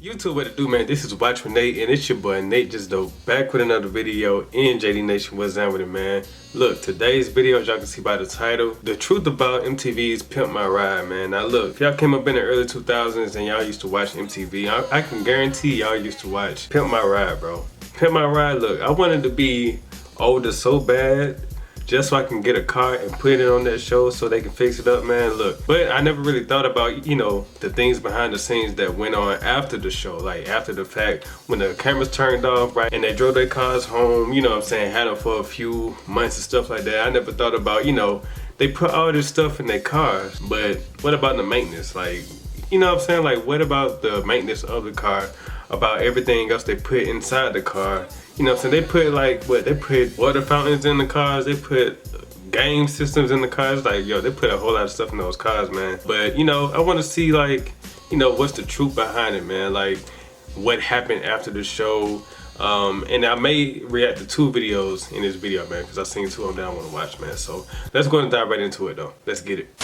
YouTube, what it do, man? This is Watch with Nate, and it's your boy Nate Just Dope, back with another video in JD Nation. What's down with it, man? Look, today's video, as y'all can see by the title, the truth about MTV's Pimp My Ride, man. Now look, if y'all came up in the early 2000s and y'all used to watch MTV, I can guarantee y'all used to watch Pimp My Ride, bro. Pimp My Ride, look, I wanted to be older so bad just so I can get a car and put it on that show so they can fix it up, man. Look, but I never really thought about, you know, the things behind the scenes that went on after the show, like after the fact, when the cameras turned off, right, and they drove their cars home, you know what I'm saying, had them for a few months and stuff like that. I never thought about, you know, they put all this stuff in their cars, but what about the maintenance? Like, you know what I'm saying, like what about the maintenance of the car, about everything else they put inside the car? You know what I'm saying? They put like, what, they put water fountains in the cars, they put game systems in the cars. Like, yo, they put a whole lot of stuff in those cars, man. But, you know, I want to see, like, you know, what's the truth behind it, man? Like, what happened after the show. And I may react to 2 videos in this video, man, because I've seen 2 of them that I want to watch, man. So let's go and dive right into it, though. Let's get it.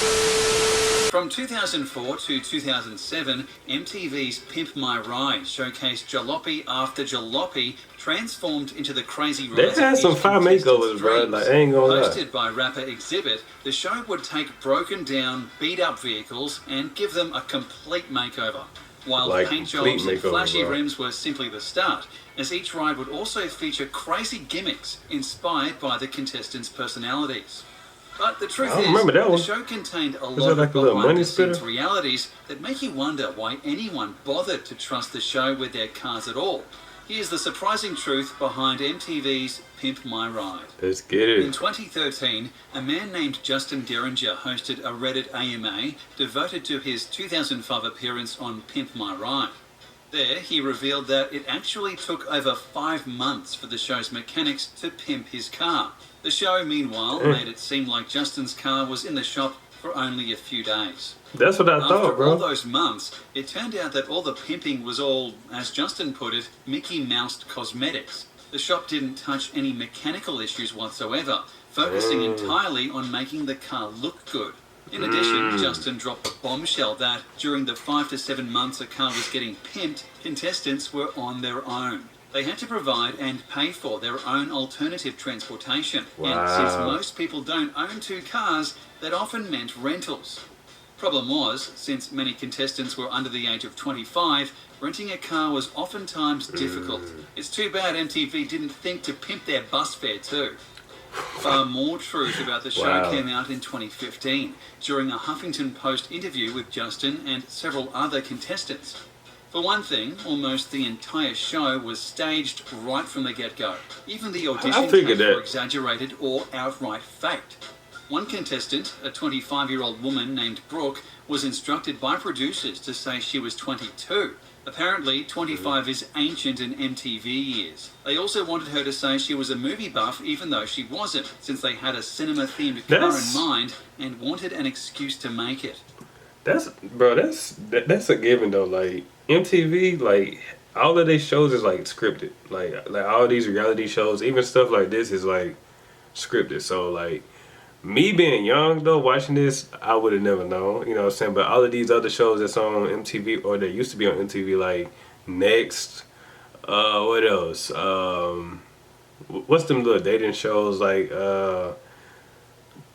From 2004 to 2007, MTV's Pimp My Ride showcased jalopy after jalopy transformed into the crazy rise. They had some fire makeovers, bro. Like, I ain't gonna lie. Hosted by rapper Exhibit, the show would take broken down, beat up vehicles and give them a complete makeover. While like paint jobs and flashy rims were simply the start, as each ride would also feature crazy gimmicks inspired by the contestants' personalities. But the truth is, the show contained a lot of behind-the-scenes realities that make you wonder why anyone bothered to trust the show with their cars at all. Here's the surprising truth behind MTV's Pimp My Ride. Let's get it. In 2013, a man named Justin Derringer hosted a Reddit AMA devoted to his 2005 appearance on Pimp My Ride. There, he revealed that it actually took over 5 months for the show's mechanics to pimp his car. The show, meanwhile, made it seem like Justin's car was in the shop for only a few days. That's what I thought, bro. After all those months, it turned out that all the pimping was all, as Justin put it, Mickey Mouse cosmetics. The shop didn't touch any mechanical issues whatsoever, focusing entirely on making the car look good. In addition, Justin dropped a bombshell that during the 5 to 7 months a car was getting pimped, contestants were on their own. They had to provide and pay for their own alternative transportation. Wow. And since most people don't own 2 cars, that often meant rentals. Problem was, since many contestants were under the age of 25, renting a car was oftentimes difficult. It's too bad MTV didn't think to pimp their bus fare too. Far more truth about the show came out in 2015 during a Huffington Post interview with Justin and several other contestants. For one thing, almost the entire show was staged right from the get-go. Even the audition tapes were exaggerated or outright faked. One contestant, a 25-year-old woman named Brooke, was instructed by producers to say she was 22. Apparently, 25 is ancient in MTV years. They also wanted her to say she was a movie buff even though she wasn't, since they had a cinema-themed car in mind and wanted an excuse to make it. That's a given though. Like MTV, like all of their shows is like scripted. Like all these reality shows, even stuff like this is like scripted. So like me being young though, watching this, I would have never known. You know what I'm saying? But all of these other shows that's on MTV or that used to be on MTV, like Next, what else? What's them little dating shows like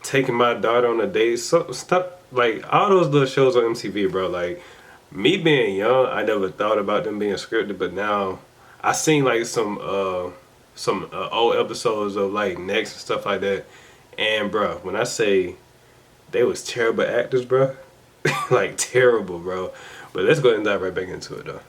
Taking My Daughter on a Date? Stuff like all those little shows on MTV, bro. Like me being young, I never thought about them being scripted, but now I seen like some old episodes of like Next and stuff like that. And bro, when I say they was terrible actors, bro, like terrible, bro. But let's go ahead and dive right back into it, though.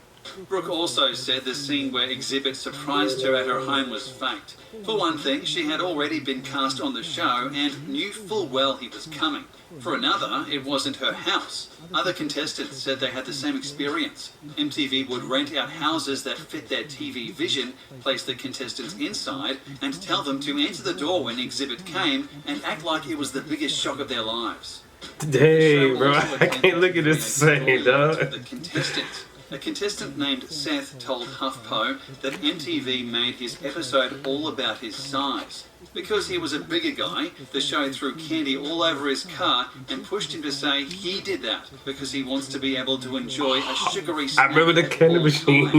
Brooke also said the scene where Exhibit surprised her at her home was faked. For one thing, she had already been cast on the show and knew full well he was coming. For another, it wasn't her house. Other contestants said they had the same experience. MTV would rent out houses that fit their TV vision, place the contestants inside, and tell them to enter the door when Exhibit came and act like it was the biggest shock of their lives. Dang, bro, I can't look at this the same, dog. The contestants. A contestant named Seth told HuffPo that MTV made his episode all about his size. Because he was a bigger guy, the show threw candy all over his car and pushed him to say he did that because he wants to be able to enjoy a sugary snack. I remember the candy machine.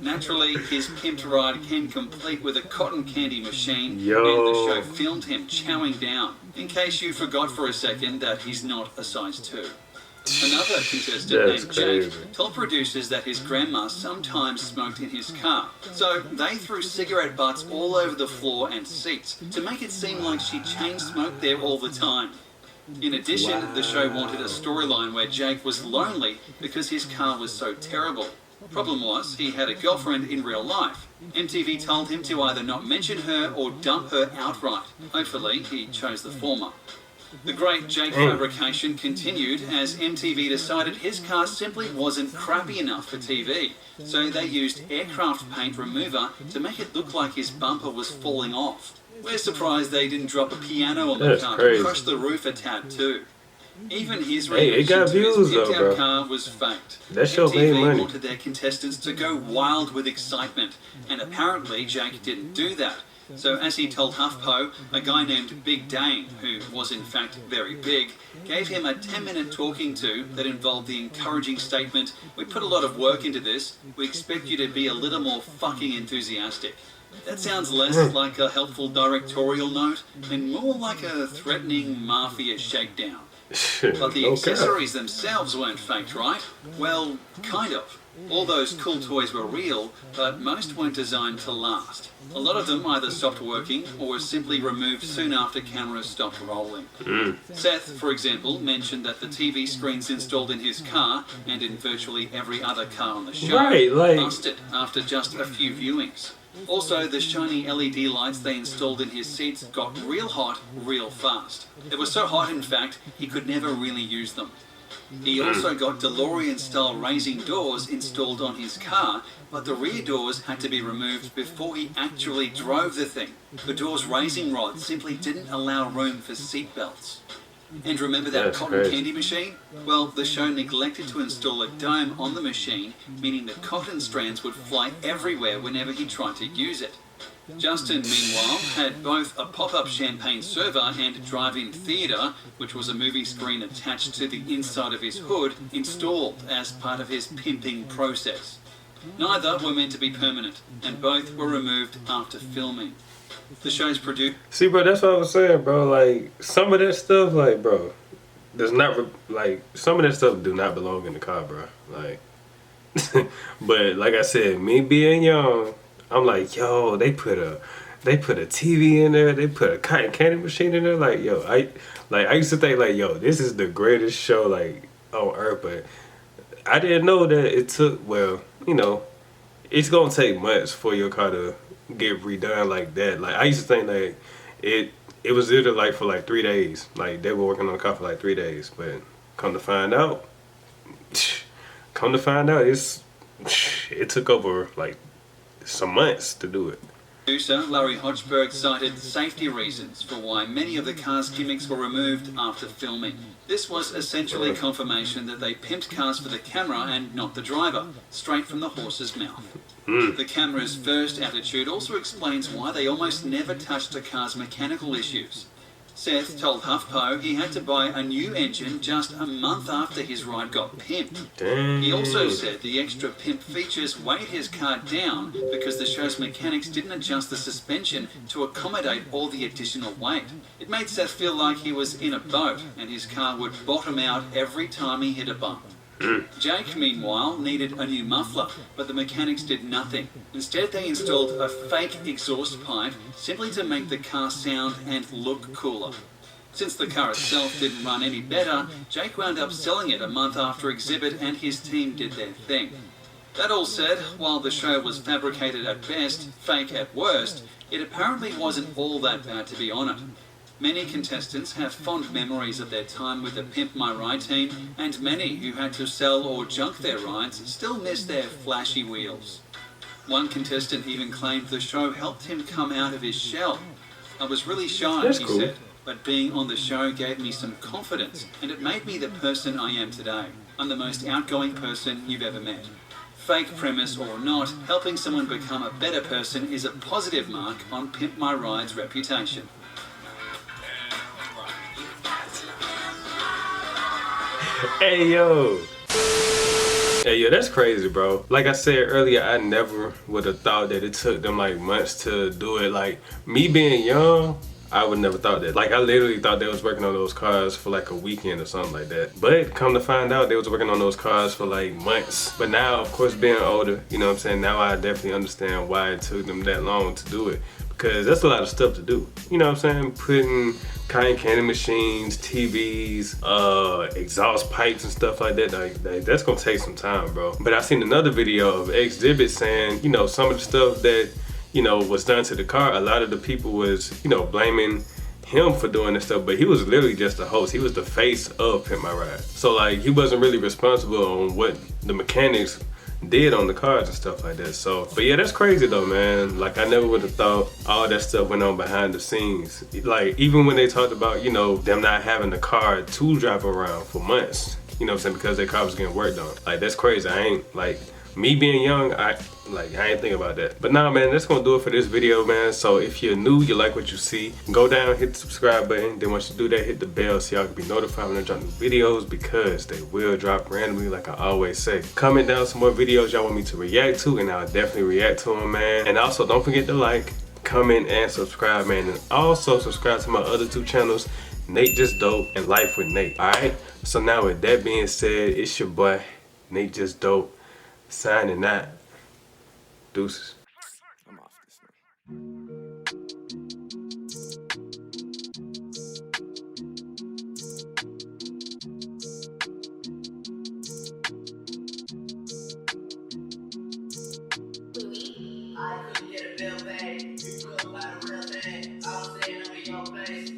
Naturally, his pimped ride came complete with a cotton candy machine, Yo. and the show filmed him chowing down. In case you forgot for a second that he's not a size 2. Another contestant named Jake told producers that his grandma sometimes smoked in his car, so they threw cigarette butts all over the floor and seats to make it seem like she chain smoked there all the time. In addition, the show wanted a storyline where Jake was lonely because his car was so terrible. Problem was, he had a girlfriend in real life. MTV told him to either not mention her or dump her outright. Hopefully, he chose the former. The great Jake fabrication continued as MTV decided his car simply wasn't crappy enough for TV, so they used aircraft paint remover to make it look like his bumper was falling off. We're surprised they didn't drop a piano on the car and crush the roof a tad too. Even his reaction to his pimped-out car was faked. MTV wanted their contestants to go wild with excitement, and apparently Jake didn't do that. So as he told HuffPo, a guy named Big Dane, who was in fact very big, gave him a 10-minute talking to that involved the encouraging statement, "We put a lot of work into this, we expect you to be a little more fucking enthusiastic." That sounds less like a helpful directorial note and more like a threatening mafia shakedown. But the accessories themselves weren't faked, right? Well, kind of. All those cool toys were real, but most weren't designed to last. A lot of them either stopped working or were simply removed soon after cameras stopped rolling. Seth, for example, mentioned that the TV screens installed in his car, and in virtually every other car on the show, busted after just a few viewings. Also, the shiny LED lights they installed in his seats got real hot real fast. They were so hot, in fact, he could never really use them. He also got DeLorean-style raising doors installed on his car, but the rear doors had to be removed before he actually drove the thing. The door's raising rod simply didn't allow room for seatbelts. And remember that cotton candy machine? Well, the show neglected to install a dome on the machine, meaning the cotton strands would fly everywhere whenever he tried to use it. Justin, meanwhile, had both a pop-up champagne server and drive-in theatre, which was a movie screen attached to the inside of his hood, installed as part of his pimping process. Neither were meant to be permanent, and both were removed after filming. The show's produced. See, bro, that's what I was saying, bro. Like, some of that stuff, like, bro, does not, some of that stuff do not belong in the car, bro. Like, but like I said, me being young, I'm like, yo, they put a TV in there, they put a cotton candy machine in there. Like, yo, I used to think, like, yo, this is the greatest show, like, on earth, but I didn't know that it took, well, you know, it's gonna take months for your car to get redone like that. Like, I used to think, like, it was either, like, for, like, 3 days. Like, they were working on the car for, like, 3 days, but come to find out, it took over, like, some months to do it. Producer Larry Hodgeberg cited safety reasons for why many of the car's gimmicks were removed after filming. This was essentially confirmation that they pimped cars for the camera and not the driver, straight from the horse's mouth. The camera's first attitude also explains why they almost never touched a car's mechanical issues. Seth told HuffPo he had to buy a new engine just a month after his ride got pimped. He also said the extra pimp features weighed his car down because the show's mechanics didn't adjust the suspension to accommodate all the additional weight. It made Seth feel like he was in a boat and his car would bottom out every time he hit a bump. Jake, meanwhile, needed a new muffler, but the mechanics did nothing. Instead, they installed a fake exhaust pipe simply to make the car sound and look cooler. Since the car itself didn't run any better, Jake wound up selling it a month after exhibit and his team did their thing. That all said, while the show was fabricated at best, fake at worst, it apparently wasn't all that bad to be on it. Many contestants have fond memories of their time with the Pimp My Ride team, and many who had to sell or junk their rides still miss their flashy wheels. One contestant even claimed the show helped him come out of his shell. "I was really shy," he said, "but being on the show gave me some confidence, and it made me the person I am today. I'm the most outgoing person you've ever met." Fake premise or not, helping someone become a better person is a positive mark on Pimp My Ride's reputation. Hey yo, that's crazy, bro. Like I said earlier, I never would have thought that it took them like months to do it. Like me being young, I would never thought that. Like I literally thought they was working on those cars for like a weekend or something like that. But come to find out, they was working on those cars for like months. But now, of course, being older, you know what I'm saying, now I definitely understand why it took them that long to do it. Because that's a lot of stuff to do. You know what I'm saying? Putting cotton candy machines, TVs, exhaust pipes and stuff like that. Like, that's gonna take some time, bro. But I seen another video of Exhibit saying, you know, some of the stuff that, you know, was done to the car, a lot of the people was, you know, blaming him for doing this stuff, but he was literally just the host. He was the face of Pimp My Ride. So like, he wasn't really responsible on what the mechanics did on the cars and stuff like that. So, but yeah, that's crazy though, man. Like I never would have thought all that stuff went on behind the scenes. Like even when they talked about, you know, them not having the car to drive around for months, you know what I'm saying, because their car was getting worked on. Like that's crazy. I ain't, like, me being young, I ain't think about that. But nah, man, that's gonna do it for this video, man. So if you're new, you like what you see, go down, hit the subscribe button. Then once you do that, hit the bell so y'all can be notified when I drop new videos, because they will drop randomly, like I always say. Comment down some more videos y'all want me to react to, and I'll definitely react to them, man. And also, don't forget to like, comment, and subscribe, man. And also subscribe to my other two channels, Nate Just Dope and Life with Nate. Alright? So now with that being said, it's your boy, Nate Just Dope, signing out. Deuces. I'm off this one. I couldn't get a bill paid. You couldn't buy the real thing. I was staying over your place.